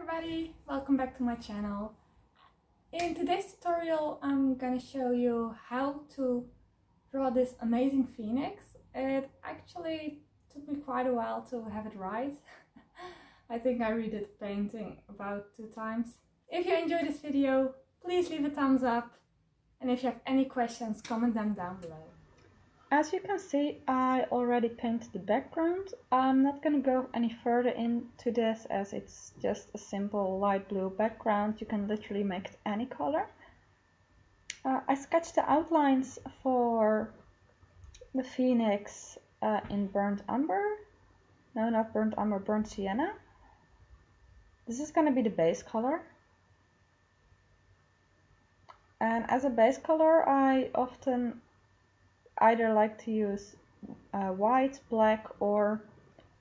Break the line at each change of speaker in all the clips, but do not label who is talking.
everybody, welcome back to my channel. In today's tutorial I'm gonna show you how to draw this amazing phoenix. It actually took me quite a while to have it right. I think I redid the painting about 2 times. If you enjoyed this video, please leave a thumbs up, and if you have any questions, comment them down below. As you can see, I already painted the background. I'm not going to go any further into this as it's just a simple light blue background. You can literally make it any color. I sketched the outlines for the phoenix in burnt umber. No, not burnt umber, burnt sienna. This is going to be the base color. And as a base color, I often either like to use white, black, or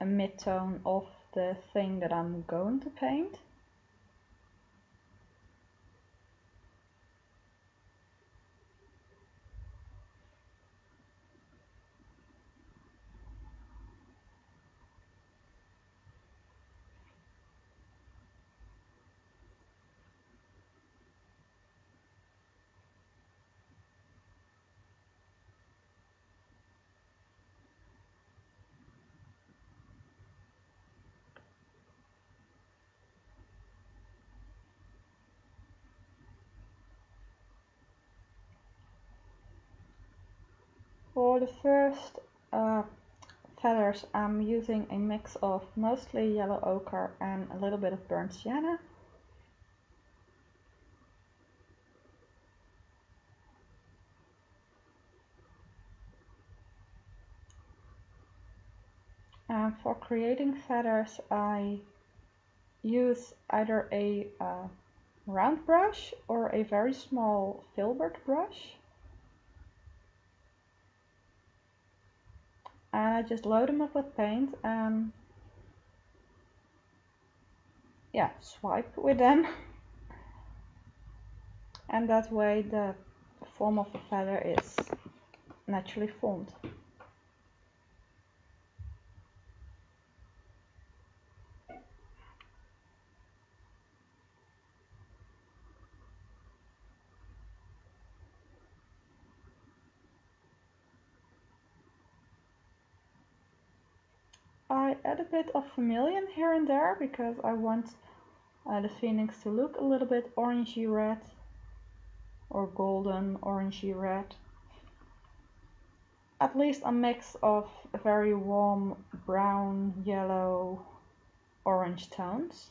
a mid-tone of the thing that I'm going to paint. For the first feathers, I'm using a mix of mostly yellow ochre and a little bit of burnt sienna. And for creating feathers, I use either a round brush or a very small filbert brush. And I just load them up with paint and swipe with them. And that way the form of the feather is naturally formed. I add a bit of vermilion here and there because I want the phoenix to look a little bit orangey red or golden orangey red. At least a mix of very warm brown, yellow, orange tones.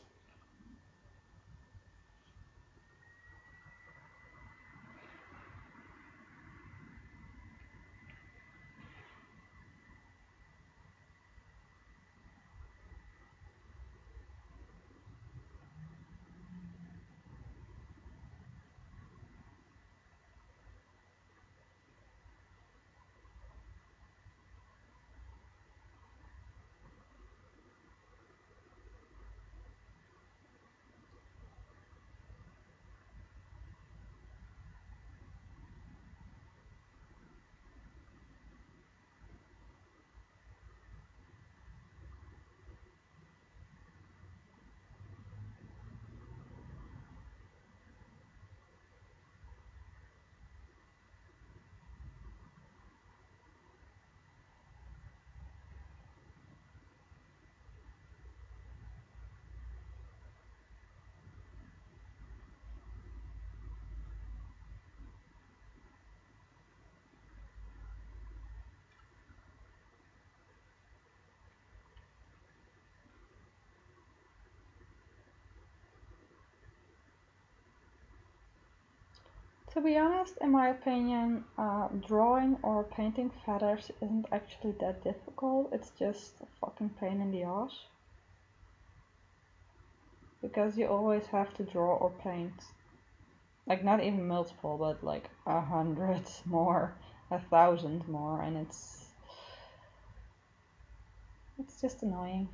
To be honest, in my opinion, drawing or painting feathers isn't actually that difficult. It's just a fucking pain in the ass. Because you always have to draw or paint. Like not even multiple, but like 100 more, 1,000 more, and it's just annoying.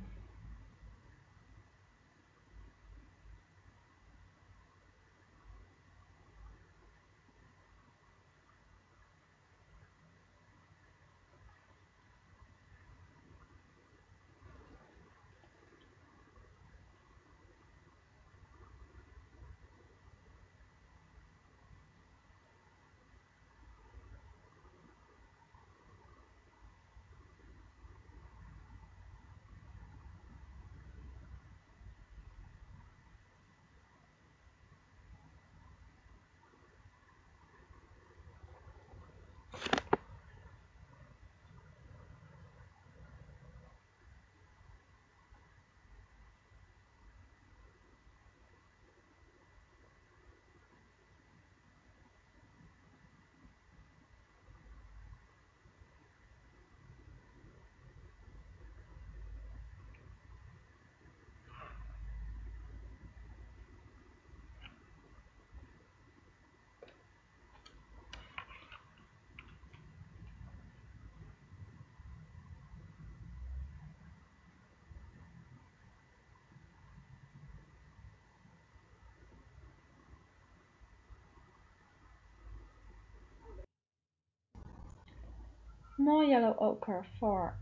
more yellow ochre for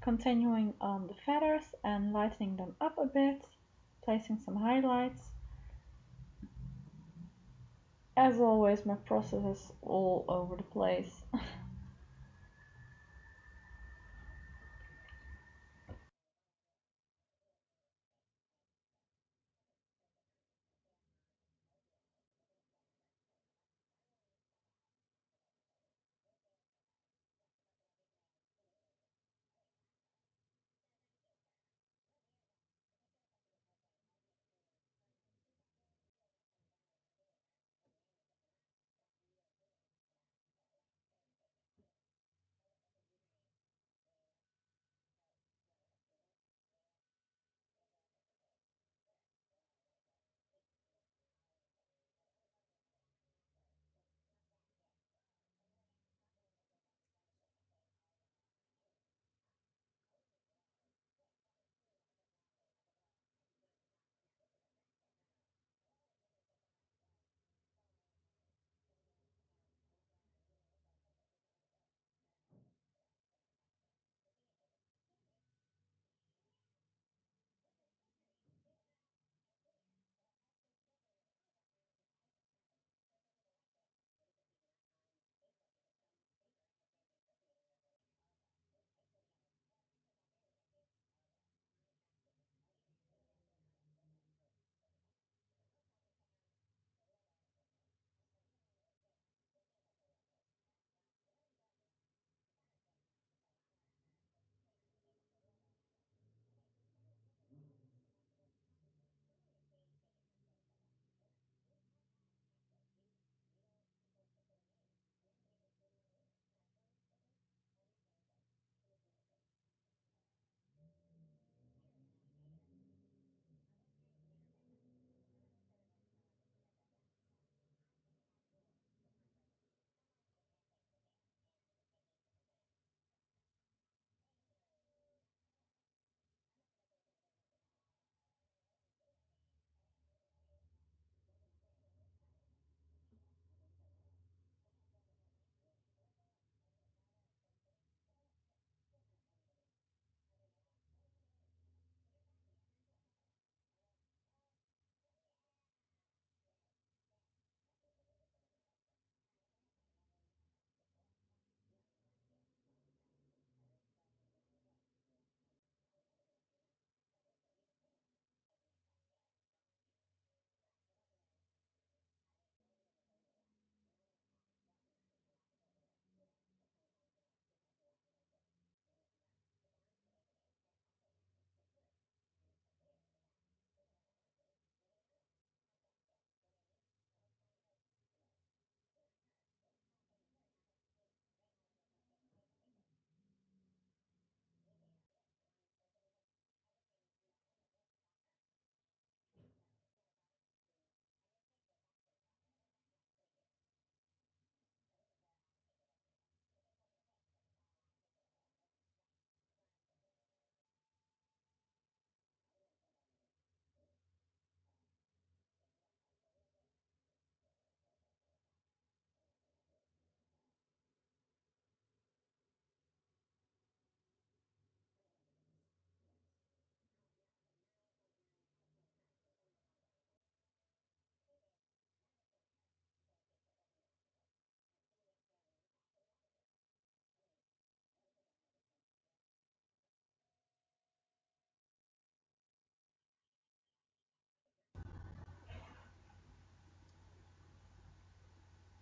continuing on the feathers and lightening them up a bit, placing some highlights. As always, my process is all over the place.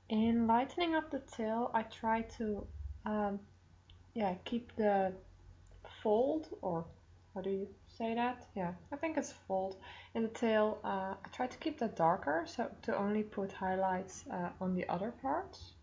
In lightening up the tail, I try to um, keep the fold, or how do you say that? Yeah, I think it's fold in the tail. I try to keep that darker, so to only put highlights on the other parts.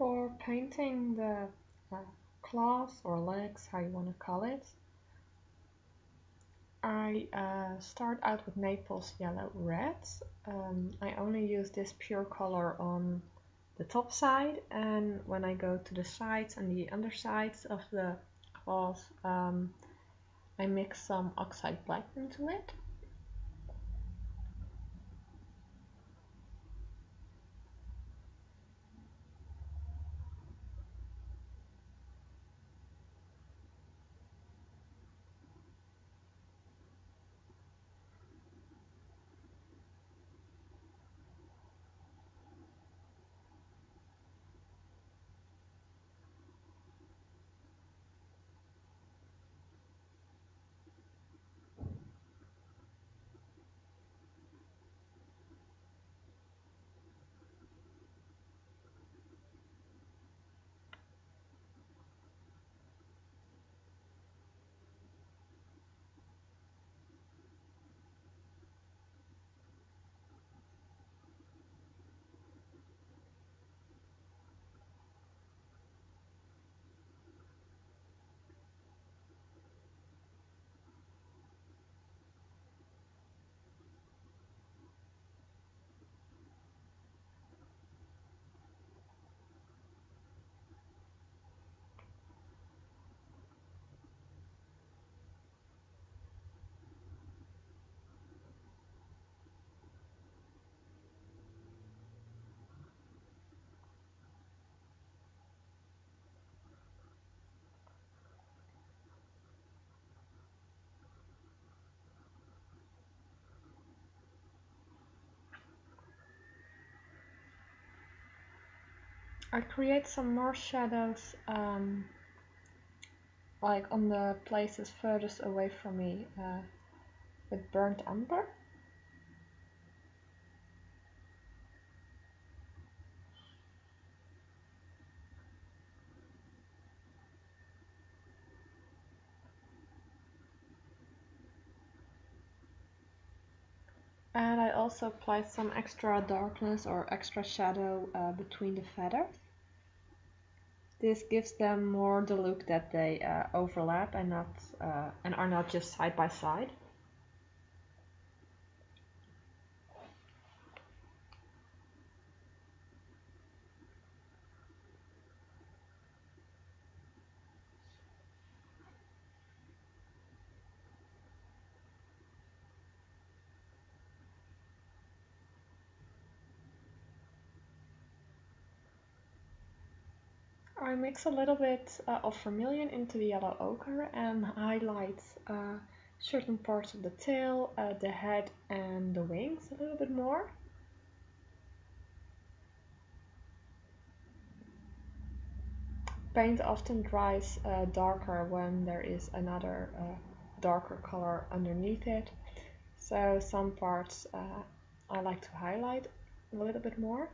for painting the claws or legs, how you want to call it, I start out with Naples Yellow Red. I only use this pure color on the top side, and when I go to the sides and the undersides of the claws, I mix some oxide black into it. I create some more shadows like on the places furthest away from me with burnt umber. And I also apply some extra darkness or extra shadow between the feathers. This gives them more the look that they overlap and not and are not just side by side. I mix a little bit of vermilion into the yellow ochre and highlight certain parts of the tail, the head and the wings a little bit more. Paint often dries darker when there is another darker color underneath it, so some parts I like to highlight a little bit more.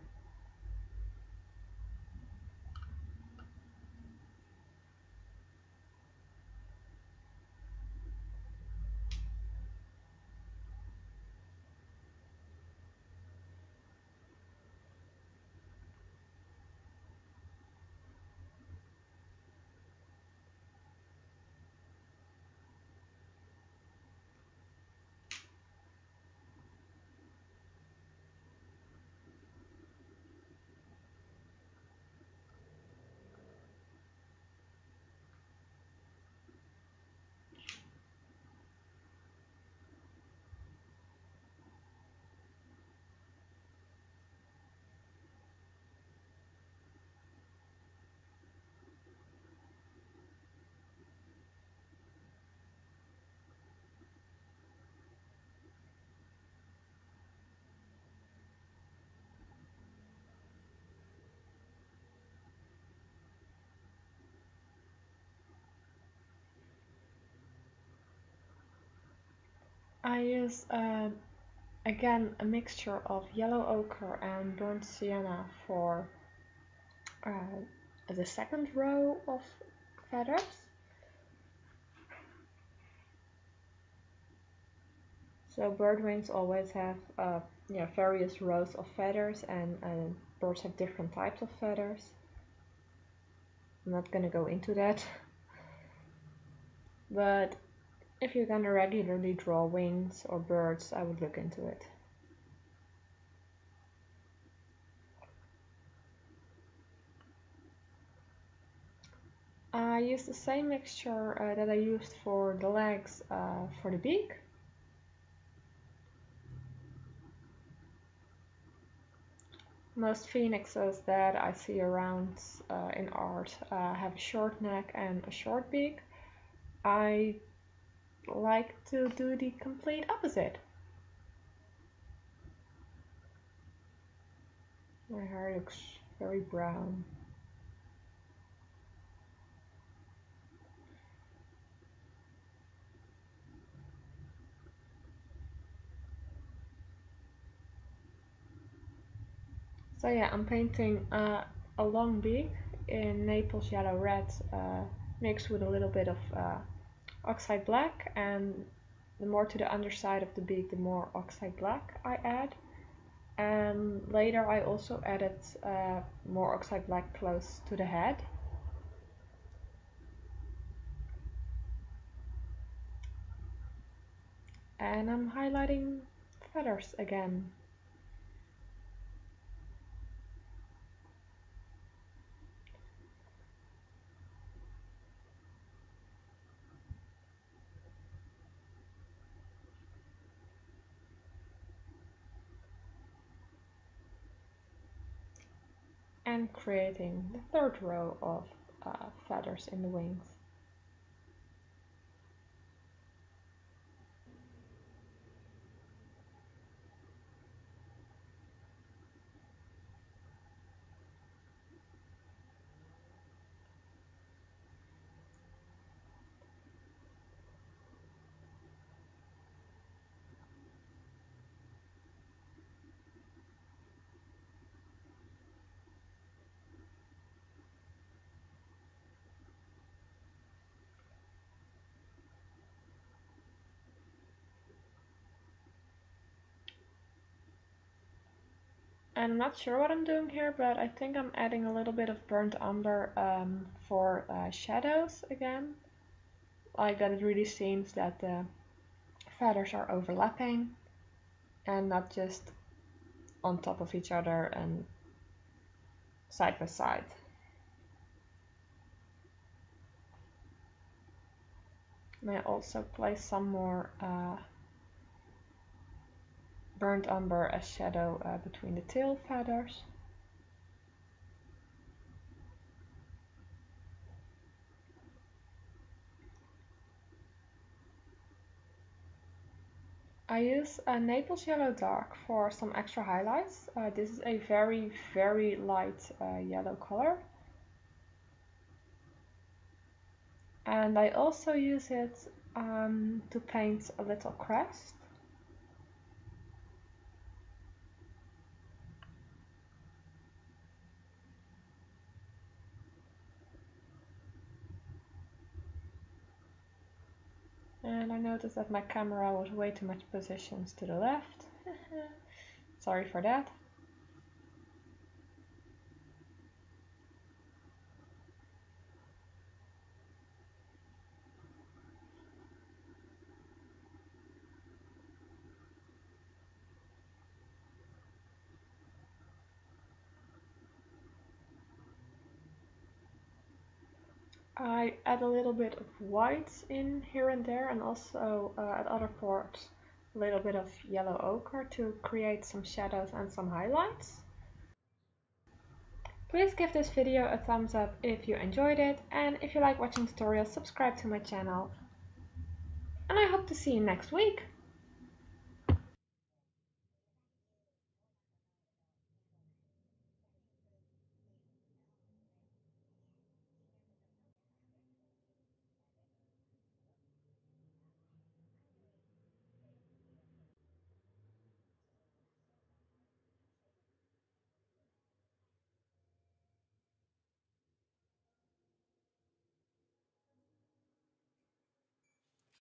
I use again a mixture of yellow ochre and burnt sienna for the second row of feathers. So birdwings always have various rows of feathers, and birds have different types of feathers. I'm not gonna go into that. But if you're gonna regularly draw wings or birds, I would look into it. I used the same mixture that I used for the legs for the beak. Most phoenixes that I see around in art have a short neck and a short beak. I like to do the complete opposite. My hair looks very brown. So yeah, I'm painting a long beak in Naples yellow red mixed with a little bit of oxide black, and the more to the underside of the beak, the more oxide black I add. And later I also added more oxide black close to the head. And I'm highlighting feathers again. And creating the third row of feathers in the wings. I'm not sure what I'm doing here, but I think I'm adding a little bit of burnt umber for shadows again. Like that it really seems that the feathers are overlapping and not just on top of each other and side by side. And I also place some more burnt umber as shadow between the tail feathers. I use a Naples Yellow Dark for some extra highlights. This is a very, very light yellow color. And I also use it to paint a little crest. And I noticed that my camera was way too much positions to the left. Sorry for that. I add a little bit of white in here and there, and also at other parts a little bit of yellow ochre to create some shadows and some highlights. Please give this video a thumbs up if you enjoyed it, and if you like watching tutorials, subscribe to my channel. And I hope to see you next week!